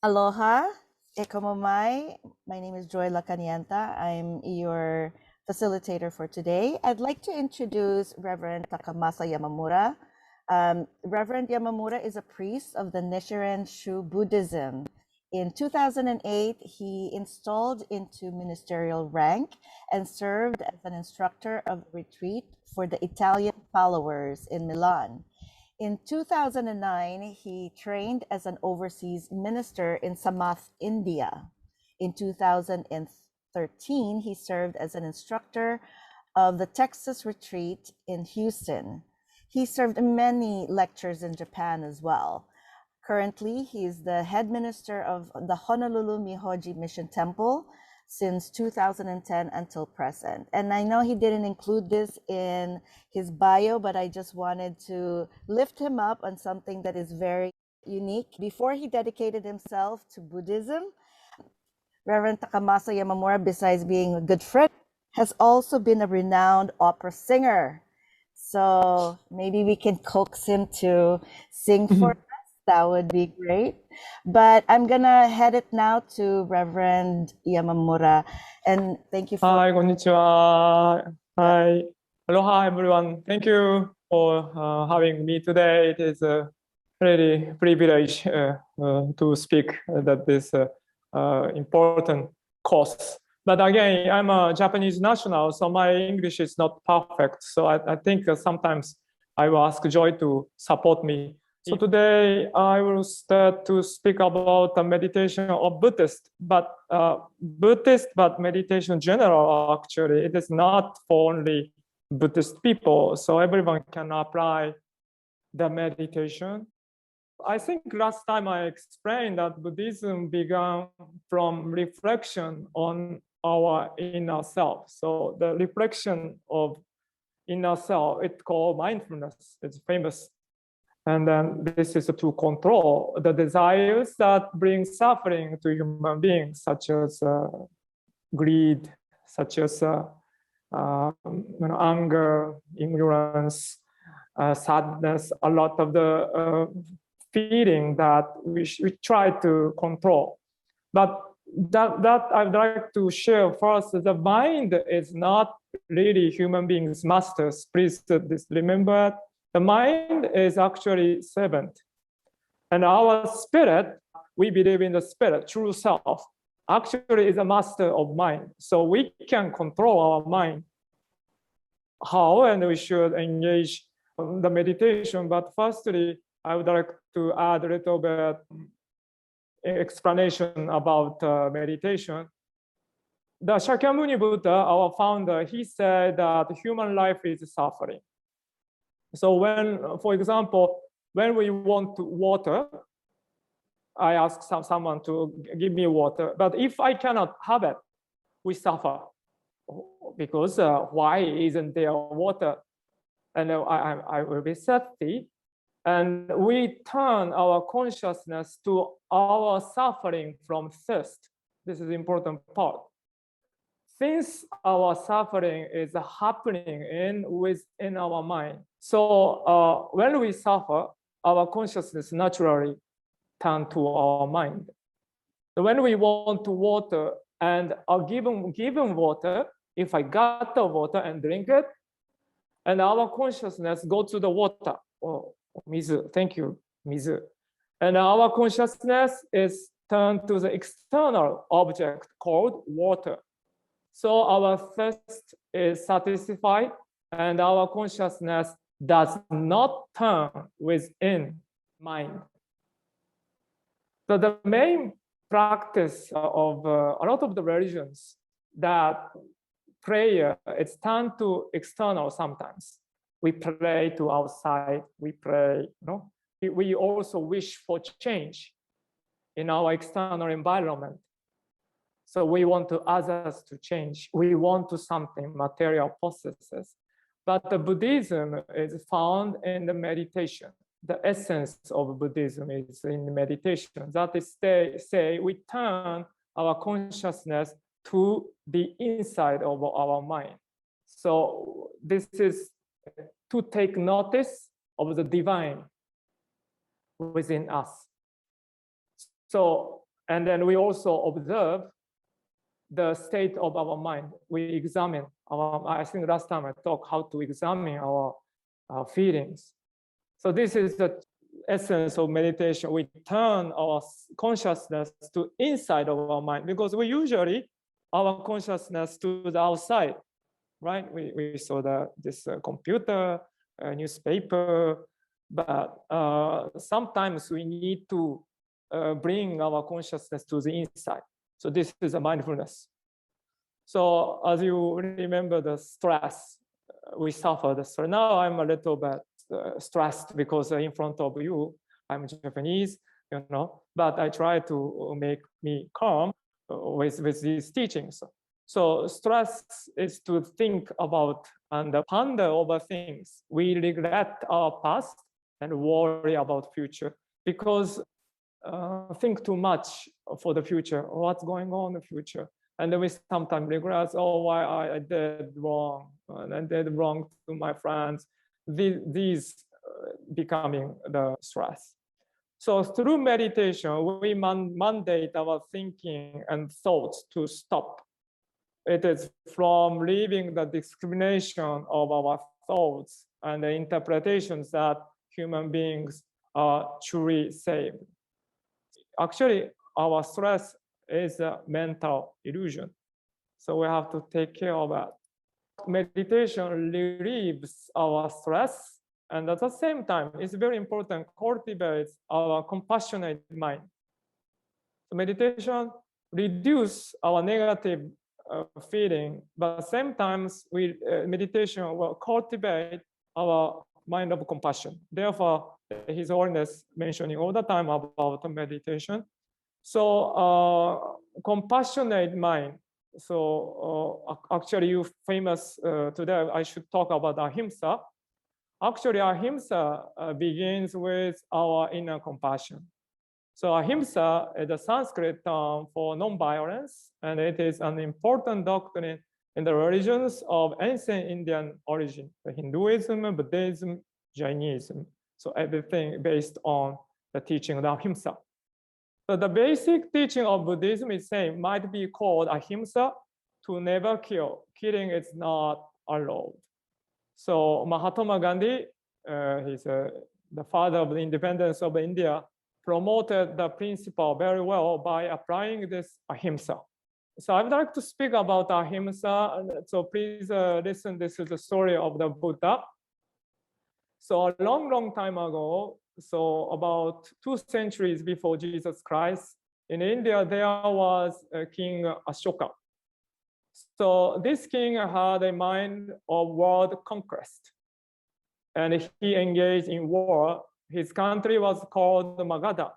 Aloha, ekomomai. My name is Joy Lacanienta. I'm your facilitator for today. I'd like to introduce Reverend Takamasa Yamamura. Reverend Yamamura is a priest of the Nichiren Shu Buddhism. In 2008, he installed into ministerial rank and served as an instructor of the retreat for the Italian followers in Milan. In 2009, he trained as an overseas minister in Samath, India. In 2013, he served as an instructor of the Texas retreat in Houston. He served many lectures in Japan as well. Currently, he is the head minister of the Honolulu Myohoji Mission Temple since 2010 until present. And I know he didn't include this in his bio, but I just wanted to lift him up on something that is very unique. Before he dedicated himself to Buddhism, Reverend Takamasa Yamamura, besides being a good friend, has also been a renowned opera singer. So maybe we can coax him to sing for us. That would be great. But I'm gonna head it now to Reverend Yamamura, and thank you for. Hi, konnichiwa. Hi, aloha, everyone. Thank you for having me today. It is a really privilege to speak at this important course. But again, I'm a Japanese national, so my English is not perfect. So I think sometimes I will ask Joy to support me. So today I will start to speak about the meditation of Buddhist, but meditation in general, actually, it is not for only Buddhist people. So everyone can apply the meditation. I think last time I explained that Buddhism began from reflection on our inner self. So the reflection of inner self, it's called mindfulness. It's famous. And then this is to control the desires that bring suffering to human beings, such as greed, such as anger, ignorance, sadness, a lot of the feeling that we try to control. But that I'd like to share first, the mind is not really human beings' masters. Please remember, the mind is actually servant. And our spirit, we believe in the spirit, true self, actually is a master of mind. So we can control our mind. How? And we should engage in the meditation. But firstly, I would like to add a little bit explanation about meditation. The Shakyamuni Buddha, our founder, he said that human life is suffering. So when, for example, when we want water, I ask someone to give me water. But if I cannot have it, we suffer. Because why isn't there water? And I will be thirsty. And we turn our consciousness to our suffering from thirst. This is the important part. Since our suffering is happening within our mind, so when we suffer, our consciousness naturally turn to our mind. So when we want to water and are given water, if I got the water and drink it, and our consciousness go to the water. Oh, mizu, thank you, mizu. And our consciousness is turned to the external object called water. So our thirst is satisfied and our consciousness does not turn within mind. So the main practice of a lot of the religions that prayer is turned to external sometimes. We pray to outside, we pray, we also wish for change in our external environment. So we want to others to change. We want to something, material processes. But the Buddhism is found in the meditation. The essence of Buddhism is in the meditation. That is, say we turn our consciousness to the inside of our mind. So this is to take notice of the divine within us. So And then we also observe the state of our mind. We examine I think last time I talked how to examine our feelings. So this is the essence of meditation. We turn our consciousness to inside of our mind, because we usually our consciousness to the outside, right? We saw this computer, newspaper, but sometimes we need to bring our consciousness to the inside. So this is a mindfulness. So as you remember the stress, we suffered. So now I'm a little bit stressed because in front of you, I'm Japanese, but I try to make me calm with these teachings. So stress is to think about and ponder over things. We regret our past and worry about future because think too much for the future, what's going on in the future. And then we sometimes regret, oh, why I did wrong, and I did wrong to my friends. These becoming the stress. So through meditation, we mandate our thinking and thoughts to stop. It is from leaving the discrimination of our thoughts and the interpretations that human beings are truly saved. Actually, our stress is a mental illusion. So we have to take care of that. Meditation relieves our stress, and at the same time, it's very important, cultivates our compassionate mind. So meditation reduces our negative feeling, but sometimes meditation will cultivate our mind of compassion. Therefore, His Holiness mentioning all the time about meditation. So compassionate mind. So actually, you famous today. I should talk about Ahimsa. Actually, Ahimsa begins with our inner compassion. So Ahimsa is a Sanskrit term for non-violence, and it is an important doctrine in the religions of ancient Indian origin, the Hinduism, Buddhism, Jainism. So everything based on the teaching of Ahimsa. So the basic teaching of Buddhism is saying might be called Ahimsa, to never kill. Killing is not allowed. So Mahatma Gandhi, he's the father of the independence of India, promoted the principle very well by applying this Ahimsa. So I would like to speak about Ahimsa. So please listen, this is the story of the Buddha. So a long time ago, so about 2 centuries before Jesus Christ, in India, there was a King Ashoka. So this king had a mind of world conquest, and he engaged in war. His country was called Magadha.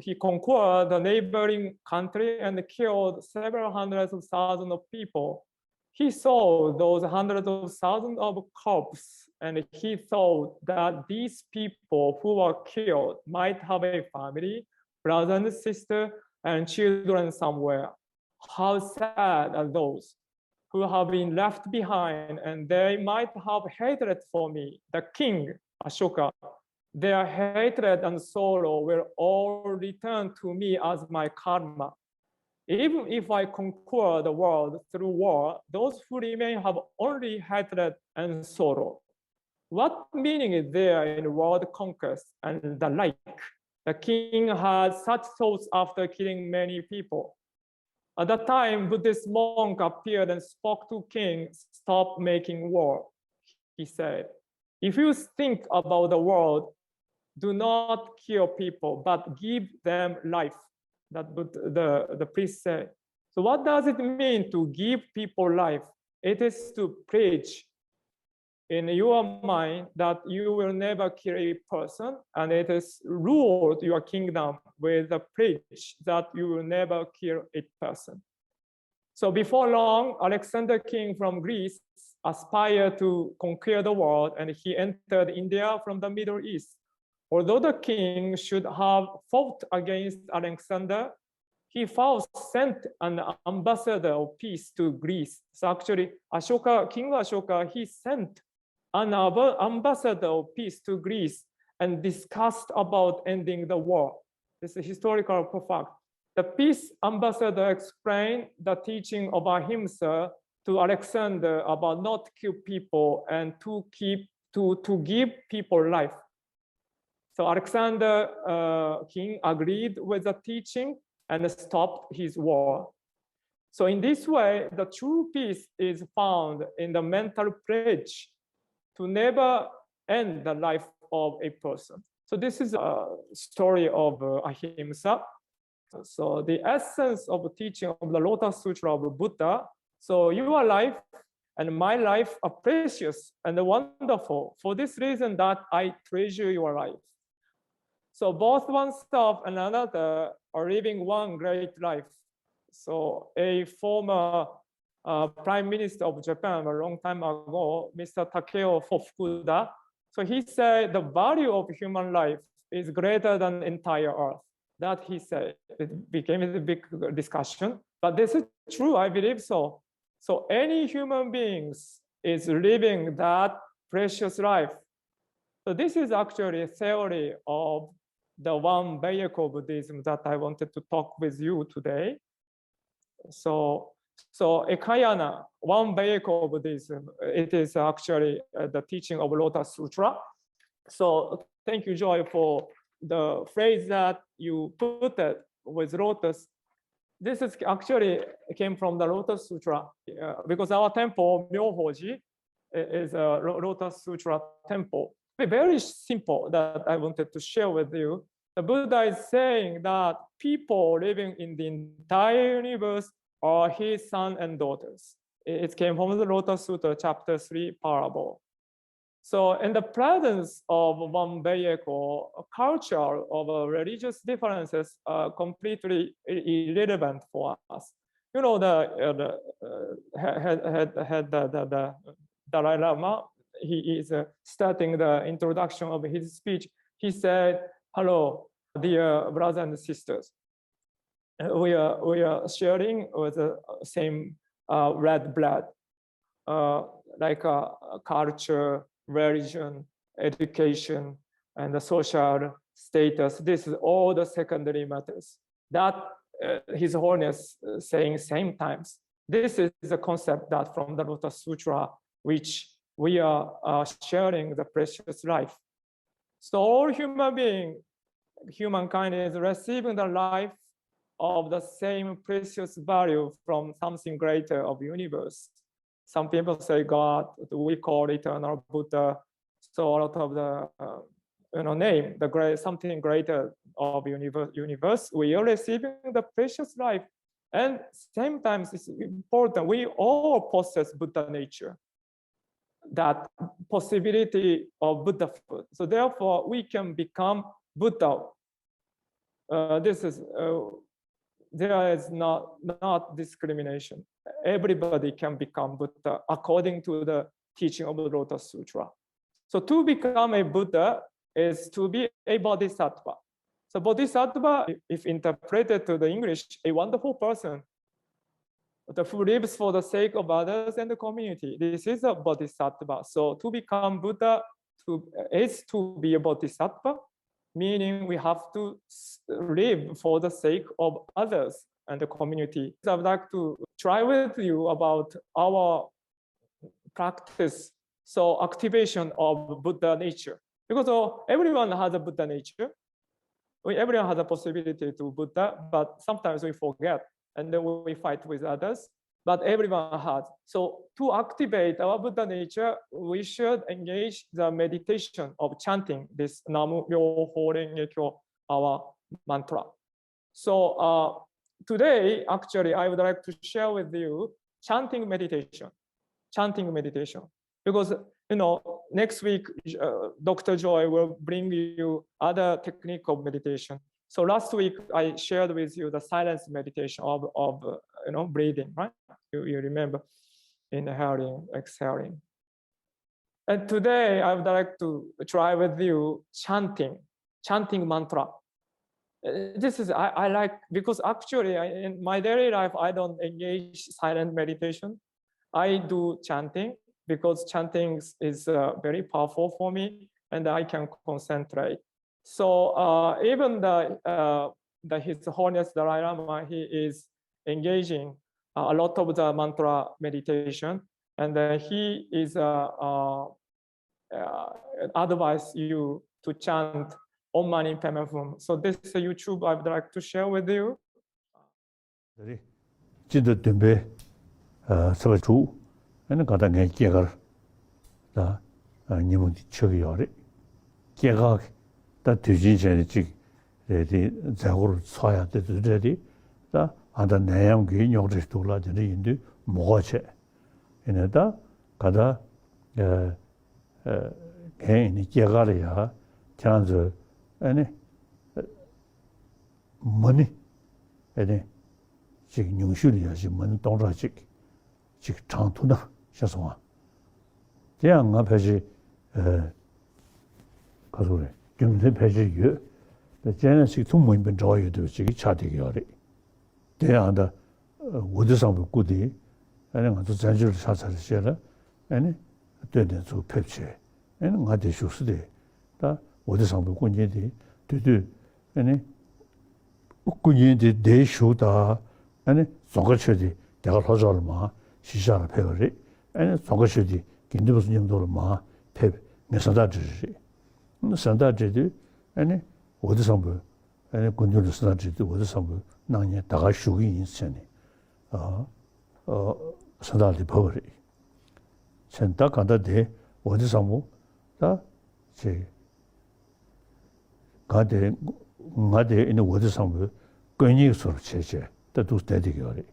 He conquered the neighboring country and killed several hundreds of thousands of people. He saw those hundreds of thousands of corpses, and he thought that these people who were killed might have a family, brother and sister, and children somewhere. How sad are those who have been left behind, and they might have hatred for me, the king, Ashoka. Their hatred and sorrow will all return to me as my karma. Even if I conquer the world through war, those who remain have only hatred and sorrow. What meaning is there in world conquest and the like? The king had such thoughts after killing many people. At that time, Buddhist monk appeared and spoke to king, stop making war. He said, if you think about the world, do not kill people, but give them life. That the priest said. So what does it mean to give people life? It is to preach in your mind that you will never kill a person, and it is ruled your kingdom with the preach that you will never kill a person. So before long, Alexander King from Greece aspired to conquer the world, and he entered India from the Middle East. Although the king should have fought against Alexander, he first sent an ambassador of peace to Greece. So actually, King Ashoka, he sent an ambassador of peace to Greece and discussed about ending the war. This is a historical fact. the peace ambassador explained the teaching of Ahimsa to Alexander about not kill people and to give people life. So Alexander King agreed with the teaching and stopped his war. So in this way, the true peace is found in the mental pledge to never end the life of a person. So this is a story of Ahimsa. So the essence of the teaching of the Lotus Sutra of Buddha. So your life and my life are precious and wonderful. For this reason that I treasure your life. So both oneself and another are living one great life. So a former Prime Minister of Japan a long time ago, Mr. Takeo Fukuda, so he said the value of human life is greater than entire earth. That he said. It became a big discussion, but this is true, I believe so. So any human beings is living that precious life. So this is actually a theory of the one vehicle Buddhism that I wanted to talk with you today. So Ekayana, one vehicle Buddhism, it is actually the teaching of Lotus Sutra. So thank you, Joy, for the phrase that you put it with Lotus. This is actually came from the Lotus Sutra because our temple, Myohoji, is a Lotus Sutra temple. Very simple that I wanted to share with you. The Buddha is saying that people living in the entire universe are his sons and daughters. It came from the Lotus Sutra, chapter 3, parable. So in the presence of one vehicle, culture of religious differences are completely irrelevant for us. You know, the Dalai Lama, he is starting the introduction of his speech. He said, "Hello, dear brothers and sisters. We are sharing with the same red blood, like culture, religion, education, and the social status. This is all the secondary matters." That His Holiness saying same times. This is a concept that from the Lotus Sutra, which we are sharing the precious life. So all humankind is receiving the life of the same precious value from something greater of the universe. Some people say God, we call eternal Buddha. So a lot of the name, something greater of universe. We are receiving the precious life, and same time it's important. We all possess Buddha nature, that possibility of Buddhahood. So therefore, we can become Buddha. There is not discrimination. Everybody can become Buddha according to the teaching of the Lotus Sutra. So to become a Buddha is to be a Bodhisattva. So Bodhisattva, if interpreted to the English, a wonderful person who lives for the sake of others and the community. This is a Bodhisattva. So to become Buddha is to be a Bodhisattva, meaning we have to live for the sake of others and the community. So I'd like to try with you about our practice, so activation of Buddha nature. Because everyone has a Buddha nature. Everyone has a possibility to Buddha, but sometimes we forget and then we fight with others, but everyone has. So to activate our Buddha nature, we should engage the meditation of chanting this Namu Myoho Renge Kyo, our mantra. So today, actually, I would like to share with you chanting meditation, because next week, Dr. Joy will bring you other technique of meditation. So last week I shared with you the silence meditation of breathing, right? You remember, inhaling, exhaling. And today I would like to try with you chanting mantra. This is I like, because actually in my daily life I don't engage silent meditation. I do chanting because chanting is very powerful for me and I can concentrate. So even the His Holiness Dalai Lama, he is engaging a lot of the mantra meditation, and he is advise you to chant Om Mani Padme Hum. So this is a YouTube I would like to share with you. 진도 덤베 서주 에는 가다 내 깨가 다 님은 저기요래 깨가 다 뒤진전에 지 레디 자고를 써야 되더라디 다 아다 내용 개념을 돌아다니 인도 뭐가체 에네다 가다 개인이 깨가리야 찬저 아니 머니 에네 지금 용실이야 지금 동라직 지금 장투다 셔서와 대양 앞에지 가서래 좀더 배지유 제네식 통문변 저유도 지금 차대기요래 대양다 어디서부 꾸디 아니 가서 전주를 사사를 시라 아니 되는서 펩치 아니 가대 쇼스데 다 어디서부 꾸니데 되도 아니 꾸니데 대쇼다 아니 송거쳐디 내가 허절마 시샤를 배우리 아니 송거쳐디 근데 무슨 정도로 폐 메서다지 산다지도 아니 어디서 뭐 아니 군주를 산다지도 어디서 뭐 나냐 다가 쉬기 인생이 산다지 배우리 산다 간다데 어디서 뭐다제 가데 있는 어디서 뭐 근육으로 체제 또 되게요래.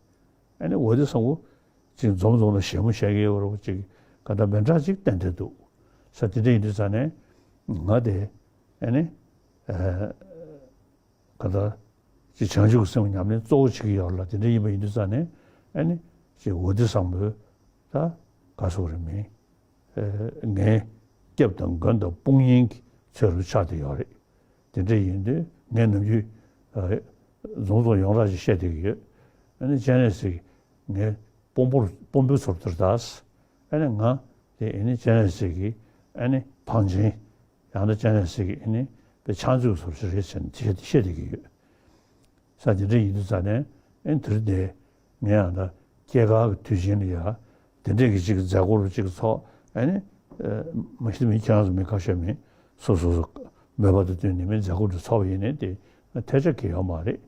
아니 어디서 지금 점점 시험시하게 그러고 지금 가다 면자직 된데도 사태들이 있잖아요. 나데 아니 가다 지 전주 성냐면 조직이 열라데 이번 있잖아요. 아니 지금 어디서 뭐다 가서 그러면 내 겹던 건도 뽕인 저를 차대요래. 근데 인데 내는 종종 여러 가지 시대에 아니 제네스 네 봄부 소프트다스 아니 나 네 제네스기 아니 방지 양의 제네스기 아니 그 창조 소프트를 했은 시대에 사실은 이두산에 엔트르데 내가 제가 뒤진이야 근데 지금 자고를 찍어서 아니 무슨 미쳐서 메카셔미 소소소 매버도 되는 자고를 서위네데 대적해요 말이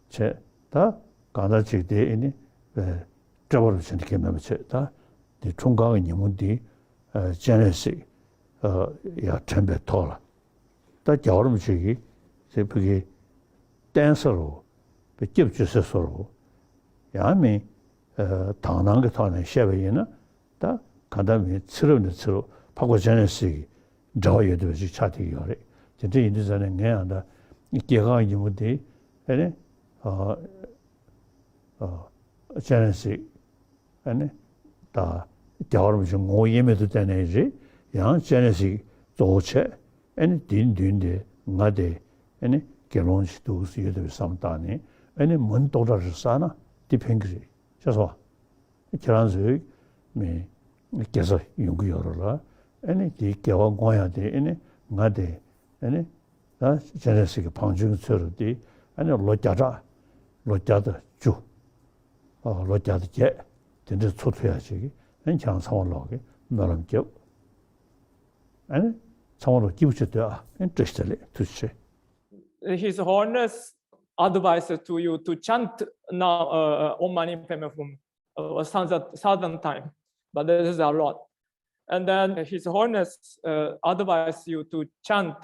제다 가다치대니 저버를 생각해 매매다 이 총각의 님은디 제네시 야 템베 토라 다 겨울음 시기 제프기 댄서로 베집주서로 야미 당난게 타는 셰베이나 다 가다미 치르는 치로 파고 제네시 저여도 지 차티요래 진짜 인도전에 내한다 이게가 이무디 에네 제네시 에네 다 겨울음 좀 오예매도 되네지 양 제네시 조체 에네 딘딘데 나데 에네 결혼식도 수여도 삼다니 에네 문도라를 사나 디펜그리 그래서 결혼식 미 계속 연구여라 에네 디 겨원 고야 돼 에네 나데 에네 다 제네시가 방중처럼디 아니 로자다 주 로자다 제 근데 초토야지 괜찮은 상황로게 말함겨 아니 상황로 기부쳤다 인트레스트래 투시 His Holiness advises to you to chant now Om Mani Padme Hum 1,000 times, but this is a lot. And then His Holiness advises you to chant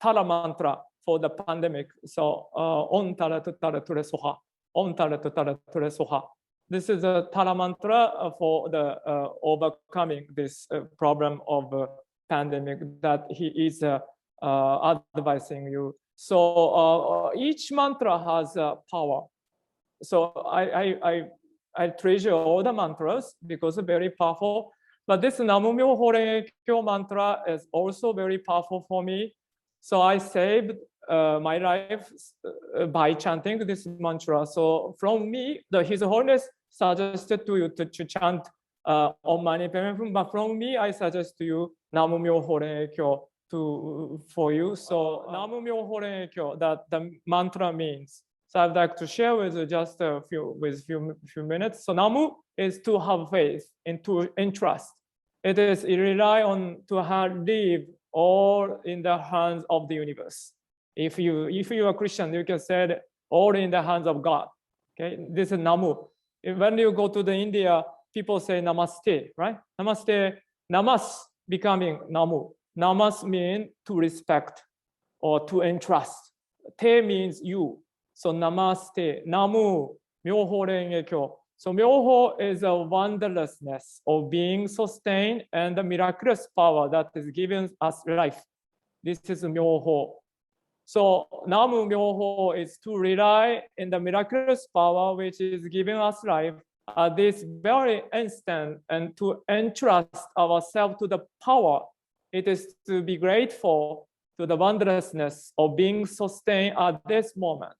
Tara mantra for the pandemic. So Om Tara Tutara Ture Soha, Om Tara Tutara Ture Soha. This is a Tara mantra for the overcoming this problem of pandemic that he is advising you. So each mantra has power. So I treasure all the mantras because they're very powerful. But this Namu Myoho Renge Kyo mantra is also very powerful for me. So I saved my life by chanting this mantra. So from me, His Holiness suggested to you to chant Om Mani Padme Hum. But from me, I suggest to you Namu Myoho Renge Kyo for you. So Namu Myoho Renge Kyo, that the mantra means. So I'd like to share with you just a few minutes. So Namu is to have faith and to entrust. It is rely on to live all in the hands of the universe. If you are Christian, you can say all in the hands of God. Okay, this is Namu. When you go to the India, people say Namaste, right? Namaste, Namas becoming Namu. Namas mean to respect or to entrust. Te means you. So Namaste, Namu, Myoho Renge Kyo. So Myoho is a wondrousness of being sustained and the miraculous power that is giving us life. This is Myoho. So Namu Myoho is to rely in the miraculous power which is giving us life at this very instant and to entrust ourselves to the power. It is to be grateful to the wondrousness of being sustained at this moment.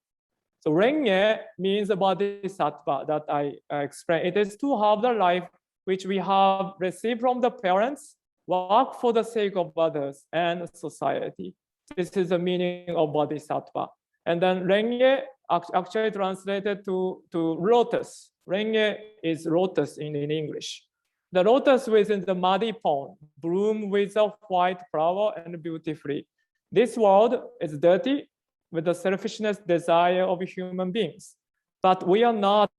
So Renge means the Bodhisattva that I explained. It is to have the life which we have received from the parents, work for the sake of others and society. This is the meaning of Bodhisattva. And then Renge actually translated to lotus. Renge is lotus in English. The lotus within the muddy pond bloom with a white flower and beautifully. This world is dirty with the selfishness desire of human beings, but we are not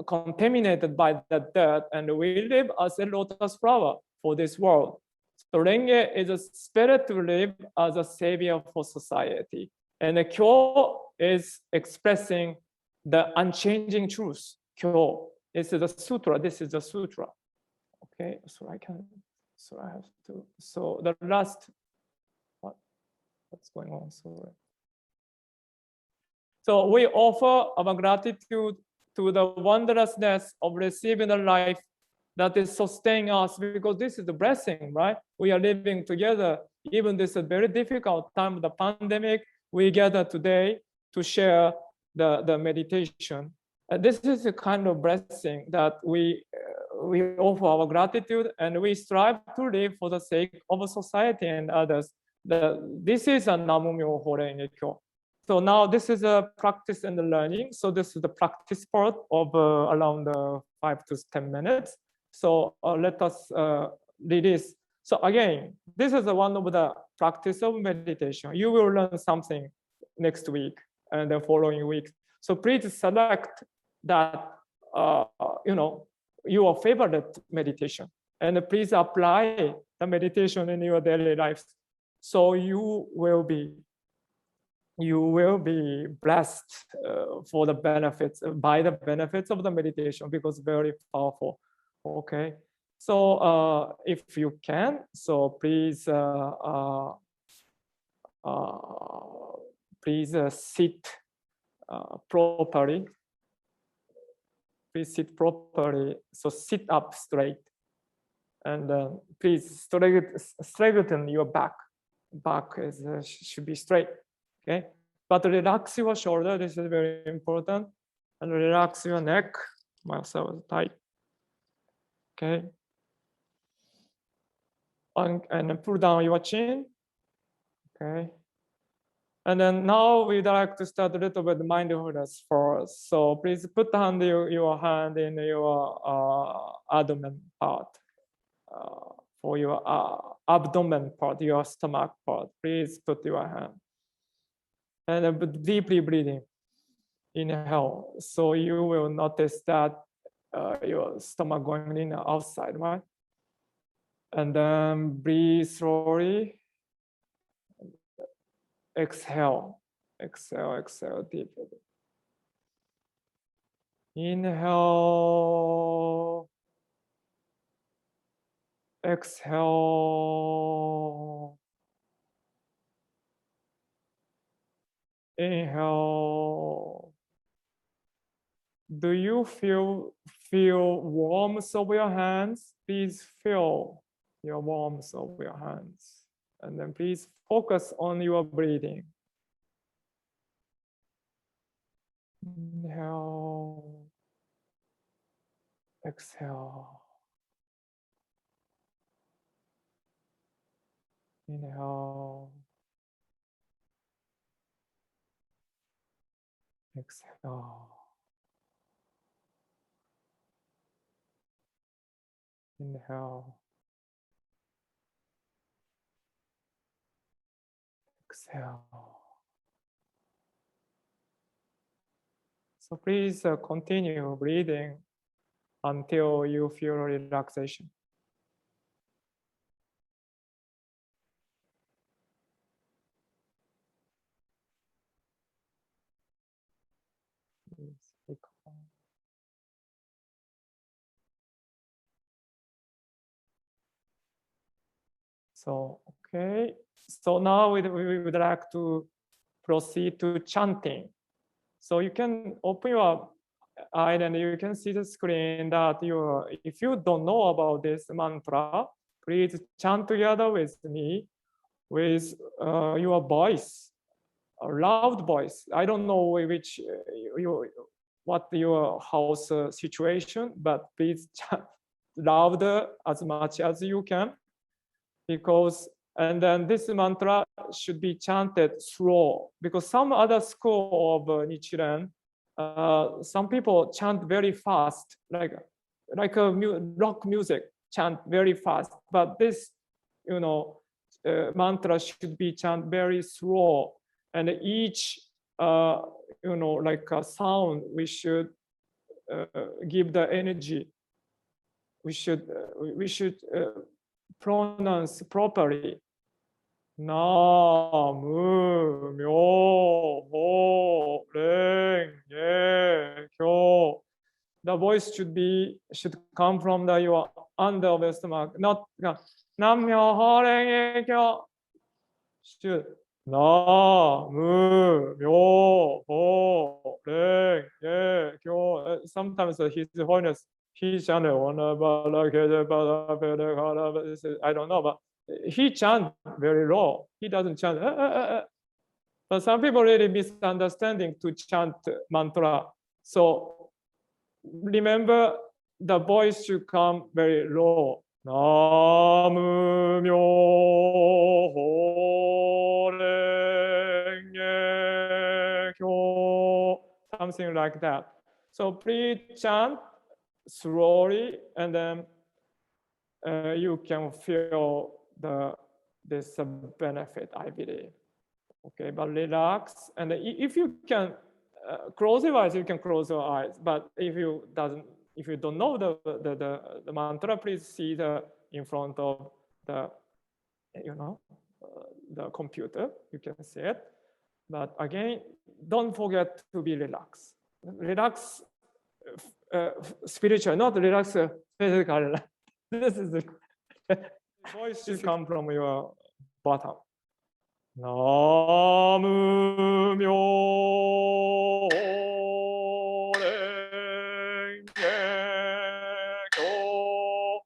contaminated by the dirt and we live as a lotus flower for this world. So Renge is a spirit to live as a savior for society. And the Kyo is expressing the unchanging truth. Kyo. This is a sutra. This is a sutra. Okay, so I have to. So the last, what's going on? Sorry. So we offer our gratitude to the wondrousness of receiving the life that is sustaining us, because this is the blessing, right? We are living together. Even this is a very difficult time of the pandemic, we gather today to share the meditation. This is a kind of blessing that we offer our gratitude and we strive to live for the sake of society and others. This is a Namu Myoho Renge Kyo. So now this is a practice and the learning. So this is the practice part of around 5 to 10 minutes. So let us release. So again, this is one of the practice of meditation. You will learn something next week and the following week. So please select that, your favorite meditation, and please apply the meditation in your daily lives. So you will be blessed for the benefits, by the benefits of the meditation, because very powerful. Okay, so if you can, so please sit properly. Please sit properly. So sit up straight, and please straighten your back. Back should be straight. Okay, but relax your shoulder. This is very important, and relax your neck. Myself tight. Okay, and pull down your chin. Okay, and then now we'd like to start a little bit mindfulness first. So please put your hand in your abdomen part, for your abdomen part, your stomach part. Please put your hand. And deeply breathing. Inhale. So you will notice that your stomach going in and outside, right? And then breathe slowly. Exhale. Exhale deeply. Inhale. Exhale. Inhale. Do you feel warmth of your hands? Please feel your warmth of your hands. And then please focus on your breathing. Inhale. Exhale. Inhale. Exhale. Inhale. Exhale. So please continue breathing until you feel relaxation. Please be calm. So, okay. So now we would like to proceed to chanting. So you can open your eye and you can see the screen that if you don't know about this mantra, please chant together with me with your voice, a loud voice. I don't know which what your house situation, but please chant louder as much as you can, because and then this mantra should be chanted slow, because some other school of Nichiren, some people chant very fast, like a rock music, chant very fast. But this, mantra should be chanted very slow, and each, like a sound, we should give the energy. We should pronounce properly. Namu Myoho Renge Kyo. The voice should come from your under of the stomach, not Nam Myoho Renge Kyo. Should Namu Myoho Renge Kyo. Sometimes His Holiness, he chanted, I don't know, but he chant very low. He doesn't chant. But some people really misunderstanding to chant mantra. So remember, the voice should come very low. Namu Myoho Renge Kyo. Something like that. So please chant slowly, and then you can feel this benefit, I believe. Okay, but relax, and if you can close your eyes, you can close your eyes. But if you don't know the mantra, please see in front of the the computer. You can see it. But again, don't forget to be relaxed. Relax spiritual, not relax physical. This is the voice should come from your bottom. Namu Myoho Renge Kyo.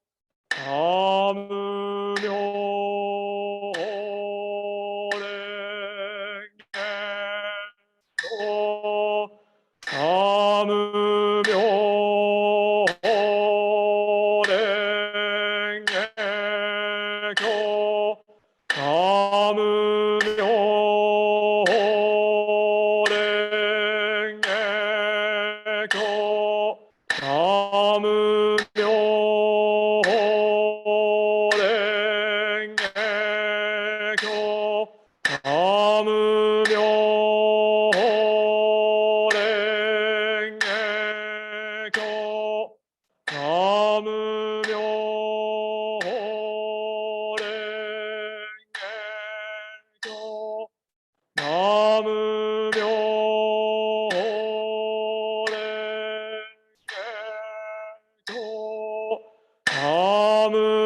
Namu Myoho Renge Kyo. Namu Myoho Renge Kyo. Namu Myoho Renge Kyo. Namu Myoho Renge Kyo. Namu Myoho Renge Kyo. Namu Myoho Renge Kyo. Namu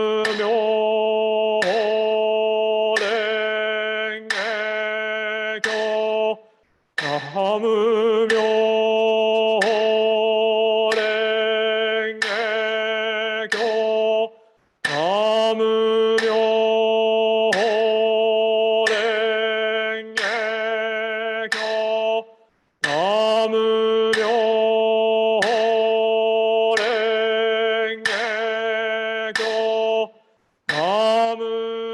Myoho Renge Kyo. Namu Myoho Renge Kyo. Namu Myoho Renge Kyo. Namu Myoho Renge Kyo. Namu Myoho Renge Kyo. Namu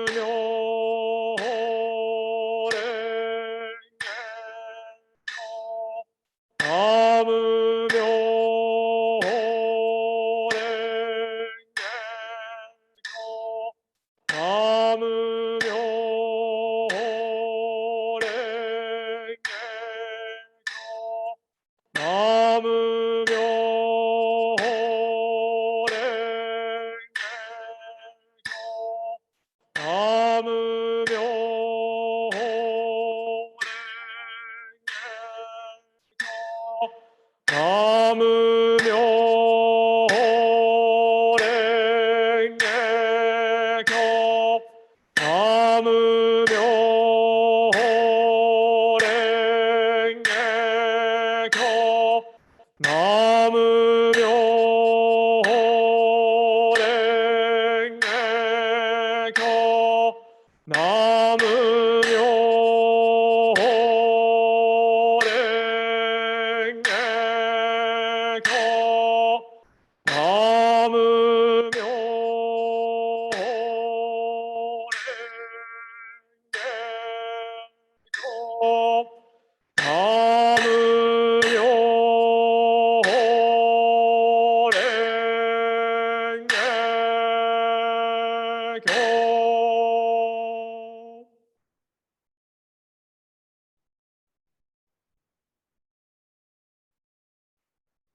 Myoho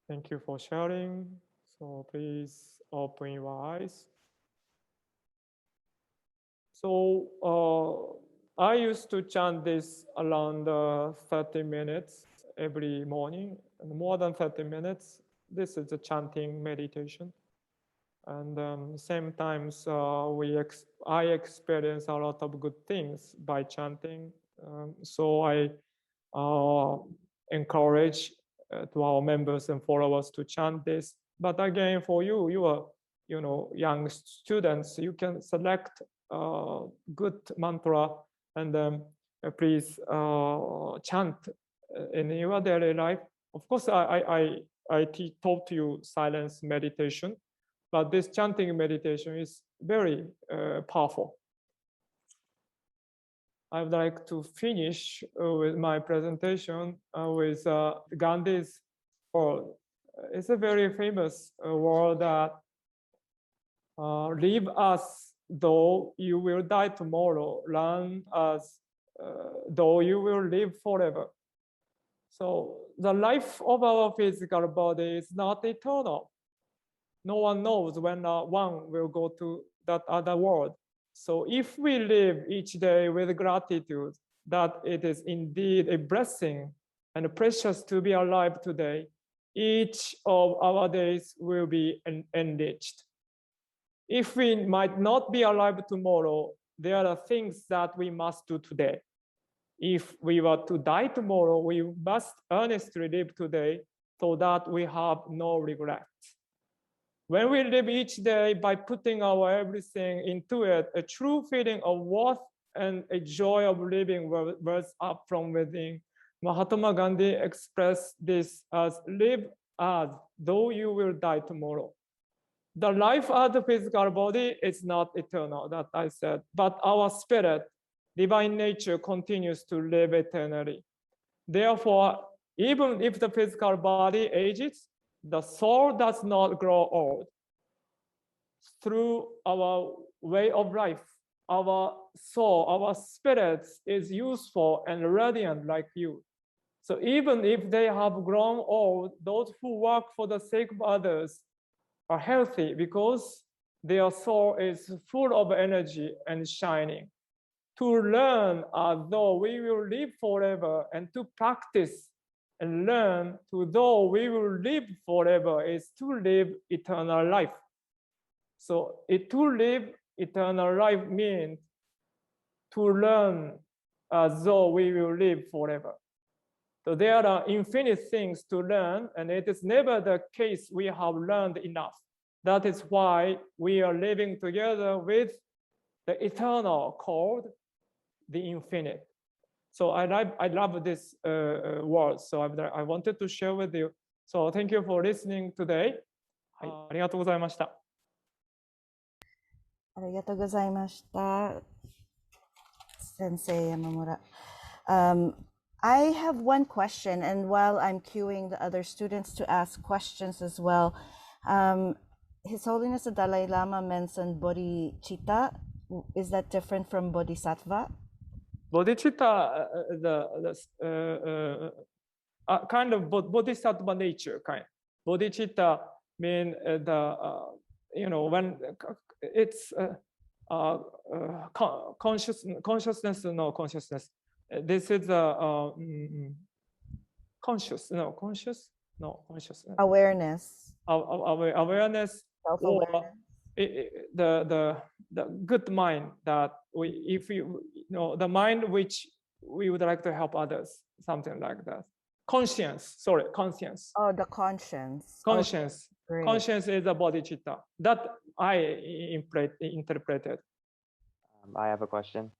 Thank you for sharing. So please open your eyes. So I used to chant this around 30 minutes every morning, and more than 30 minutes. This is a chanting meditation. And same times I experience a lot of good things by chanting. So I encourage to our members and followers to chant this. But again, for you, you are young students, you can select good mantra and please chant in your daily life. Of course, I taught you silence meditation, but this chanting meditation is very powerful. I would like to finish with my presentation with Gandhi's word. It's a very famous word that live as though you will die tomorrow, learn as though you will live forever. So the life of our physical body is not eternal. No one knows when one will go to that other world. So if we live each day with gratitude that it is indeed a blessing and precious to be alive today, each of our days will be enriched. If we might not be alive tomorrow, there are things that we must do today. If we were to die tomorrow, we must earnestly live today so that we have no regrets. When we live each day by putting our everything into it, a true feeling of worth and a joy of living wells up from within. Mahatma Gandhi expressed this as live as though you will die tomorrow. The life of the physical body is not eternal, that I said, but our spirit, divine nature, continues to live eternally. Therefore, even if the physical body ages, the soul does not grow old. Through our way of life, our soul, our spirit is useful and radiant like you. So even if they have grown old, those who work for the sake of others are healthy because their soul is full of energy and shining. To learn as though we will live forever and to practice and learn to though we will live forever is to live eternal life. So to live eternal life means to learn as though we will live forever. So there are infinite things to learn, and it is never the case we have learned enough. That is why we are living together with the eternal called the infinite. So I love this word. So I wanted to share with you. So thank you for listening today. はい、ありがとうございました。ありがとうございました。先生山村。I have one question, and while I'm queuing the other students to ask questions as well, His Holiness the Dalai Lama mentioned Bodhichitta. Is that different from Bodhisattva? Bodhichitta, kind of Bodhisattva nature kind. Bodhichitta mean when it's consciousness, no consciousness. This is a conscious, no conscious, no consciousness. Awareness. Awareness, or Self-awareness. the good mind that if you know, the mind which we would like to help others, something like that. Conscience, sorry, conscience. Oh, the conscience. Conscience. Great. Conscience is a bodhicitta. That I interpreted. I have a question.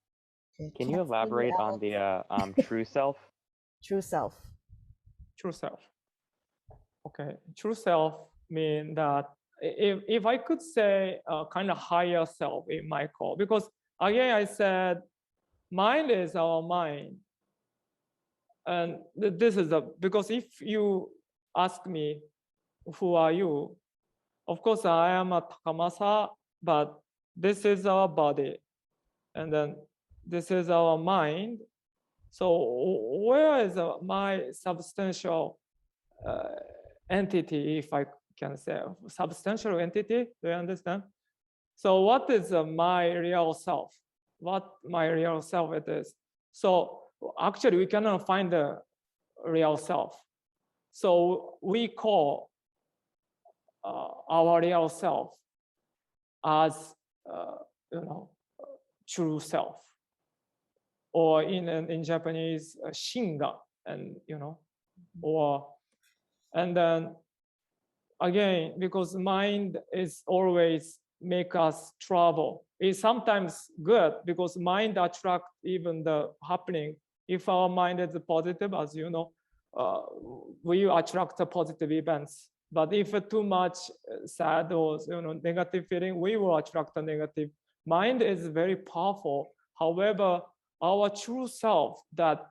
Okay, Can you can't see elaborate on Alex. the true self? True self. True self. Okay, true self mean that if I could say kind of higher self in my call, because again I said mind is our mind, and this is because if you ask me who are you, of course I am a Takamasa, but this is our body, and then this is our mind. So where is my substantial entity, if I can say substantial entity? Do you understand? So what is my real self? What my real self it is? So actually we cannot find the real self. So we call our real self as true self, or in Japanese shinga, and or, and then again, because mind is always make us trouble. It's sometimes good because mind attract even the happening. If our mind is positive, as you know, we attract the positive events. But if too much sad or negative feeling, we will attract the negative. Mind is very powerful. However, our true self, that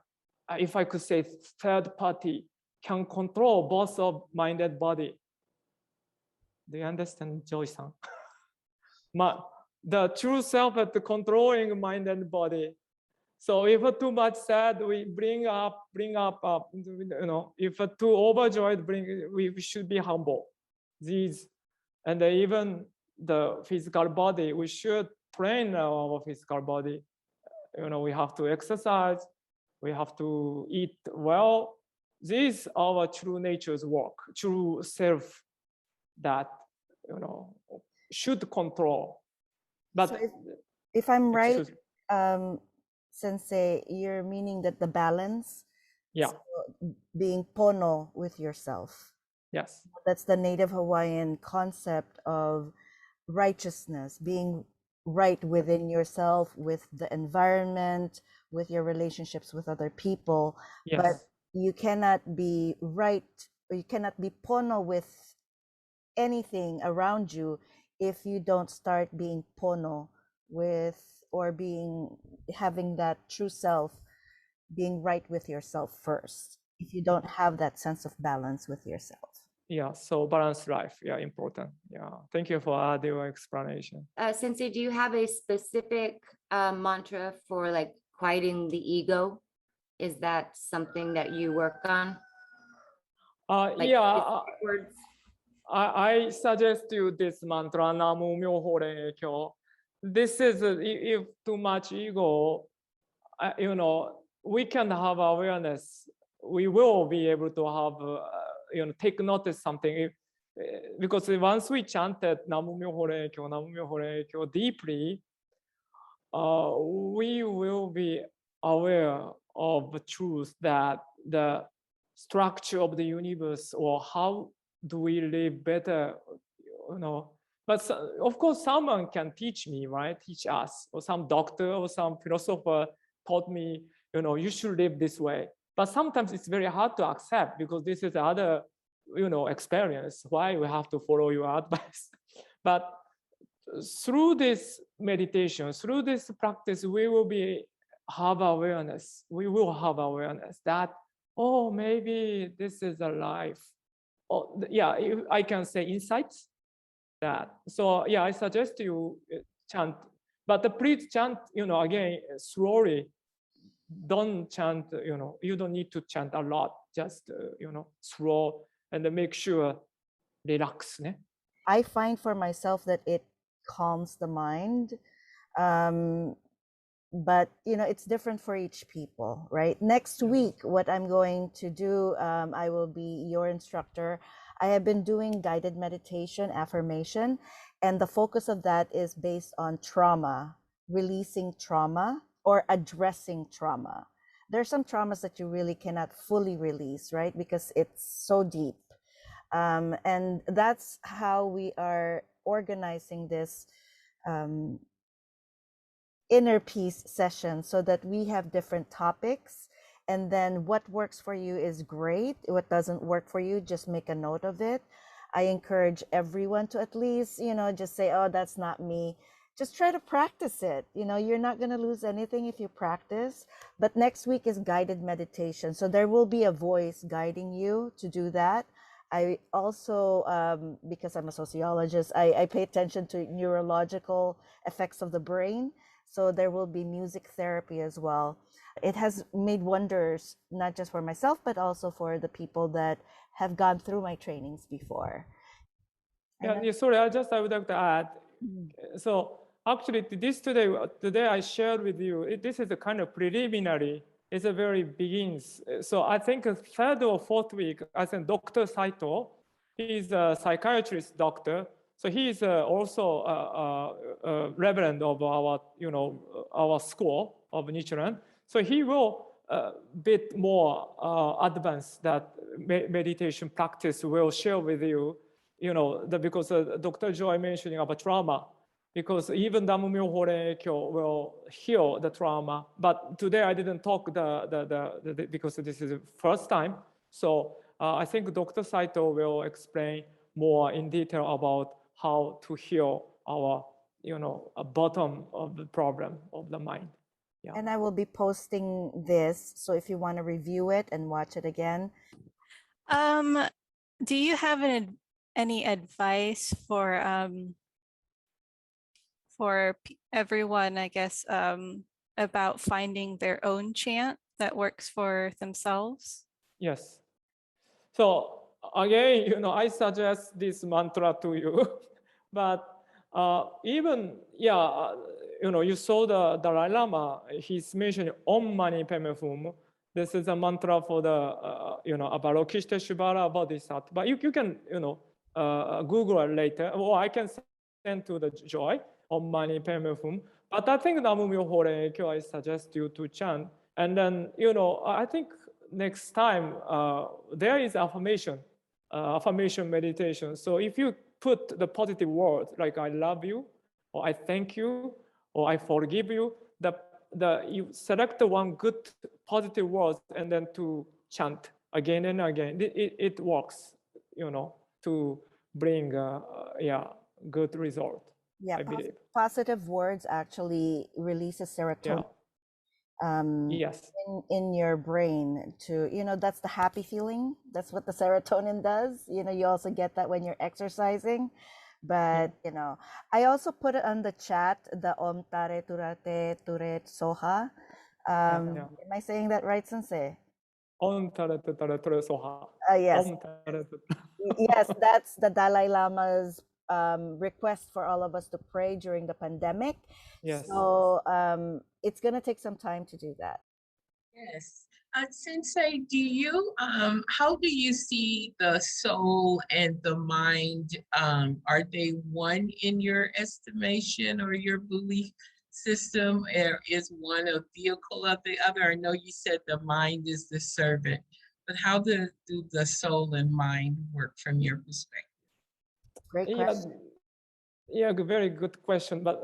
if I could say third party, can control both of mind and body. Do you understand, Joy-san? The true self at the controlling mind and body. So if too much sad, we bring up, if too overjoyed, we should be humble. These, and even the physical body, we should train our physical body. We have to exercise, we have to eat well. These are our true nature's work, true self that should control. But so if I'm right, Sensei, you're meaning that the balance, yeah, so being pono with yourself. Yes. That's the native Hawaiian concept of righteousness, being right within yourself, with the environment, with your relationships with other people. Yes. But you cannot be right, or you cannot be pono with anything around you if you don't start being pono with, or having that true self, being right with yourself first, if you don't have that sense of balance with yourself. Yeah, so balanced life, yeah, important. Yeah, thank you for your explanation. Sensei, do you have a specific mantra for like quieting the ego? Is that something that you work on? Like Yeah, words? I suggest you this mantra, Namu Myoho Kyo. This is, if too much ego, we can have awareness. We will be able to have, take notice something. Because once we chanted Namu Myoho Kyo, Namu Myoho Kyo deeply, we will be aware of the truth that the structure of the universe, or how do we live better, But of course, someone can teach me, right? Teach us, or some doctor or some philosopher taught me, you should live this way. But sometimes it's very hard to accept because this is other, experience. Why we have to follow your advice? But through this meditation, through this practice, we will have awareness. We will have awareness that, oh, maybe this is a life. Oh, yeah, I can say insights. That. So yeah, I suggest you chant, but please chant, again, slowly. Don't chant, you don't need to chant a lot. Just, slow, and make sure relax. I find for myself that it calms the mind. But it's different for each people, right? Next week, what I'm going to do, I will be your instructor. I have been doing guided meditation, affirmation, and the focus of that is based on trauma, releasing trauma or addressing trauma. There are some traumas that you really cannot fully release, right? Because it's so deep. And that's how we are organizing this inner peace session, so that we have different topics, and then what works for you is great. What doesn't work for you, just make a note of it. I encourage everyone to at least, just say, oh, that's not me. Just try to practice it. You're not going to lose anything if you practice. But next week is guided meditation, so there will be a voice guiding you to do that. I also, because I'm a sociologist, I pay attention to neurological effects of the brain. So there will be music therapy as well. It has made wonders, not just for myself, but also for the people that have gone through my trainings before. Sorry, I would like to add. So actually, today I shared with you, this is a kind of preliminary. It's a very begins. So I think third or fourth week, I think Dr. Saito, he's a psychiatrist doctor. So he is also a reverend of our school of Nichiren. So he will bit more advanced that meditation practice will share with you. Because Dr. Joy mentioning about trauma, because even Dhammamyoho Renge-kyo will heal the trauma. But today I didn't talk because this is the first time. So I think Dr. Saito will explain more in detail about how to heal our, a bottom of the problem of the mind. Yeah. And I will be posting this, so if you want to review it and watch it again. Do you have any advice for everyone, I guess, about finding their own chant that works for themselves? Yes. So again, I suggest this mantra to you, but even, you saw the Dalai Lama, he's mentioning Om Mani Padme Hum. This is a mantra for the, Avalokiteshvara Bodhisattva. But you can, Google it later, or I can send to the Joy, Om Mani Padme Hum. But I think Dhammamyoho Renge-kyo, I suggest you to chant. And then, I think next time there is affirmation meditation. So if you put the positive word like I love you, or I thank you, or I forgive you, you select the one good positive words and then to chant again and again. It works, to bring good result. Yeah, I believe. Positive words actually releases serotonin. Yes. In your brain to, that's the happy feeling. That's what the serotonin does. You also get that when you're exercising. But, I also put it on the chat, the Om Tare Turate Turet Soha. Am I saying that right, Sensei? Om Tare Turet Soha. Yes. Om Tare. Yes, that's the Dalai Lama's request for all of us to pray during the pandemic. Yes. So it's going to take some time to do that. Yes. Sensei, how do you see the soul and the mind? Are they one in your estimation or your belief system? Or is one a vehicle of the other? I know you said the mind is the servant, but how do the soul and mind work from your perspective? Great question. Yeah, very good question. But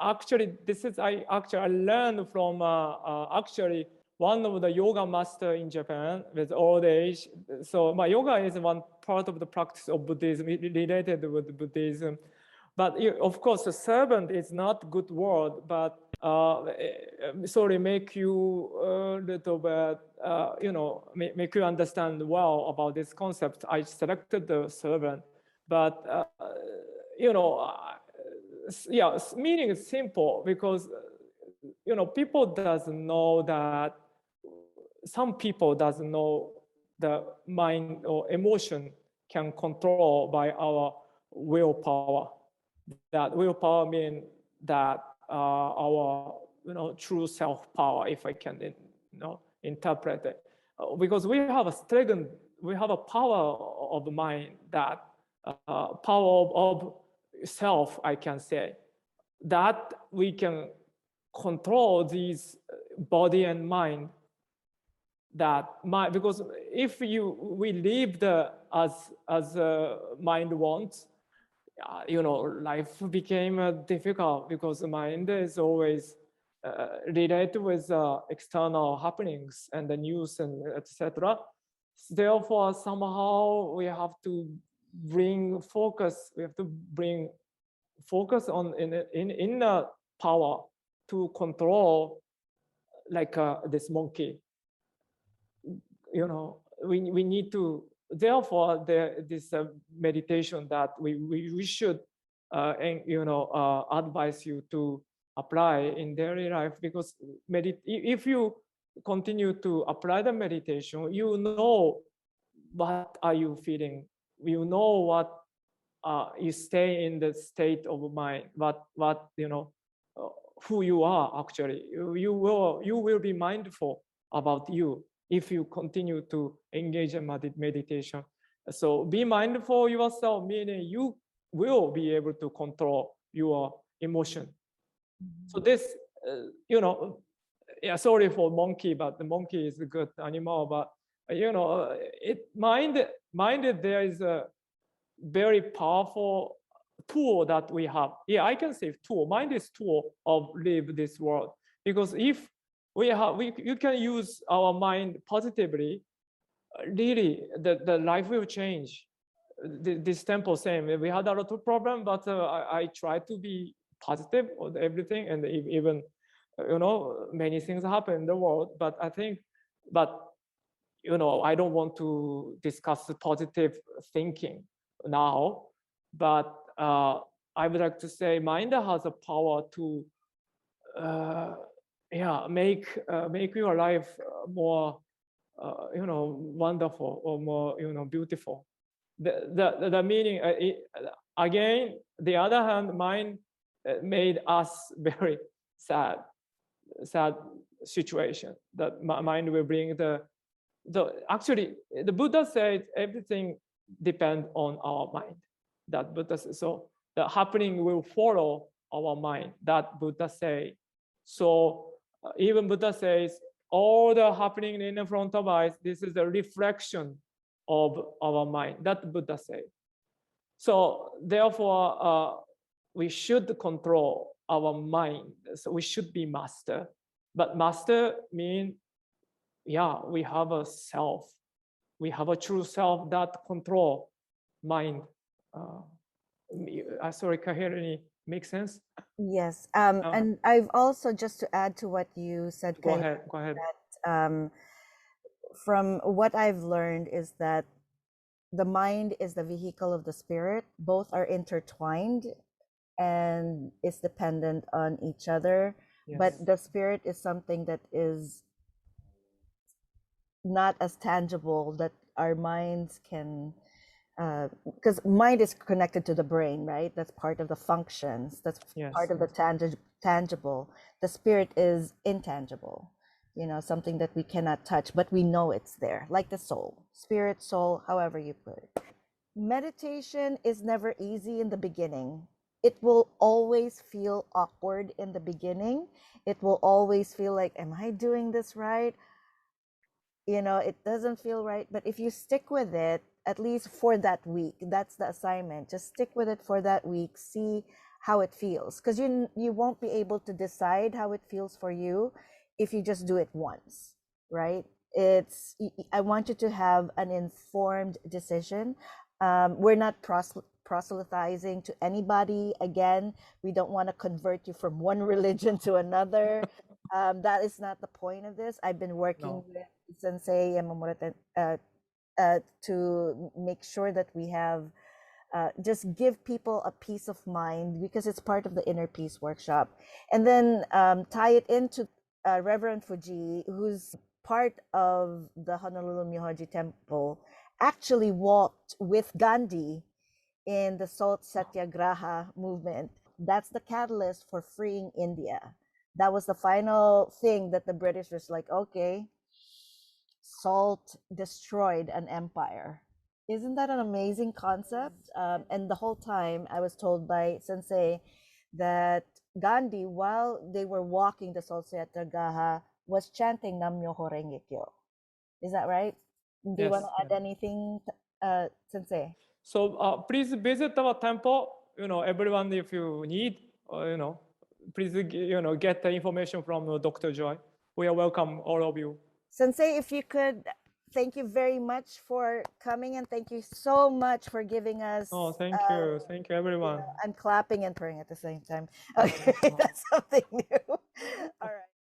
actually, I learned from actually one of the yoga master in Japan with old age. So my yoga is one part of the practice of Buddhism related with Buddhism. But of course, the servant is not good word, but make you a little bit, make you understand well about this concept. I selected the servant, but meaning is simple because people doesn't know that. Some people doesn't know the mind or emotion can control by our willpower. That willpower means that our true self power, if I can interpret it, because we have a strength, we have a power of mind, that power of self, I can say, that we can control these body and mind. Because if we live as mind wants, life became difficult, because the mind is always related with external happenings and the news and etc. Therefore, somehow we have to bring focus. We have to bring focus on in the power to control, like this monkey. We need to. Therefore, this meditation that we should advise you to apply in daily life, because if you continue to apply the meditation, you know what are you feeling, you know what you stay in the state of mind, what who you are actually. You will be mindful about you if you continue to engage in meditation. So be mindful yourself, meaning you will be able to control your emotion. So this, sorry for monkey, but the monkey is a good animal. But mind there is a very powerful tool that we have. Yeah, I can say tool. Mind is tool of live this world, because if you can use our mind positively, really the life will change. This temple same, we had a lot of problem, but I try to be positive on everything, and even many things happen in the world. But I think, I don't want to discuss the positive thinking now, but I would like to say mind has a power to make your life more wonderful, or more beautiful. The meaning, again, the other hand, mind made us very sad situation. That mind will bring actually the Buddha said everything depends on our mind. That Buddha says, so the happening will follow our mind. That Buddha say. So even Buddha says all the happening in front of us, this is a reflection of our mind. That Buddha say. So therefore, we should control our mind. So we should be master. But master means, we have a self. We have a true self that control mind. Sorry, Kahirani, make sense? Yes. And I've also, just to add to what you said, Go ahead. that from what I've learned is that the mind is the vehicle of the spirit. Both are intertwined and is dependent on each other. Yes. But the spirit is something that is not as tangible, that our minds can, because mind is connected to the brain, right? That's part of the functions. That's part of the tangible. The spirit is intangible, something that we cannot touch, but we know it's there, like the soul, spirit, soul, however you put it. Meditation is never easy in the beginning. It will always feel awkward in the beginning. It will always feel like, am I doing this right? It doesn't feel right. But if you stick with it, at least for that week, that's the assignment. Just stick with it for that week. See how it feels. Because you won't be able to decide how it feels for you if you just do it once, right? I want you to have an informed decision. We're not proselytizing to anybody. Again, we don't want to convert you from one religion to another. That is not the point of this. I've been working with Sensei Yamamura to make sure that we have just give people a peace of mind, because it's part of the Inner Peace Workshop. And then tie it into Reverend Fuji, who's part of the Honolulu Myohoji Temple, actually walked with Gandhi in the Salt Satyagraha movement. that's the catalyst for freeing India. That was the final thing that the British was like, okay, salt destroyed an empire. Isn't that an amazing concept? And the whole time I was told by Sensei that Gandhi, while they were walking the Salt Satyagraha, was chanting Nam Myoho Renge Kyo. Is that right? Do you want to add anything, Sensei? So please visit our temple. Everyone, if you need, please, get the information from Dr. Joy. We are welcome, all of you. Sensei, if you could, thank you very much for coming, and thank you so much for giving us. Oh, thank you. Thank you, everyone. I'm clapping and praying at the same time. Okay, that's something new. All right.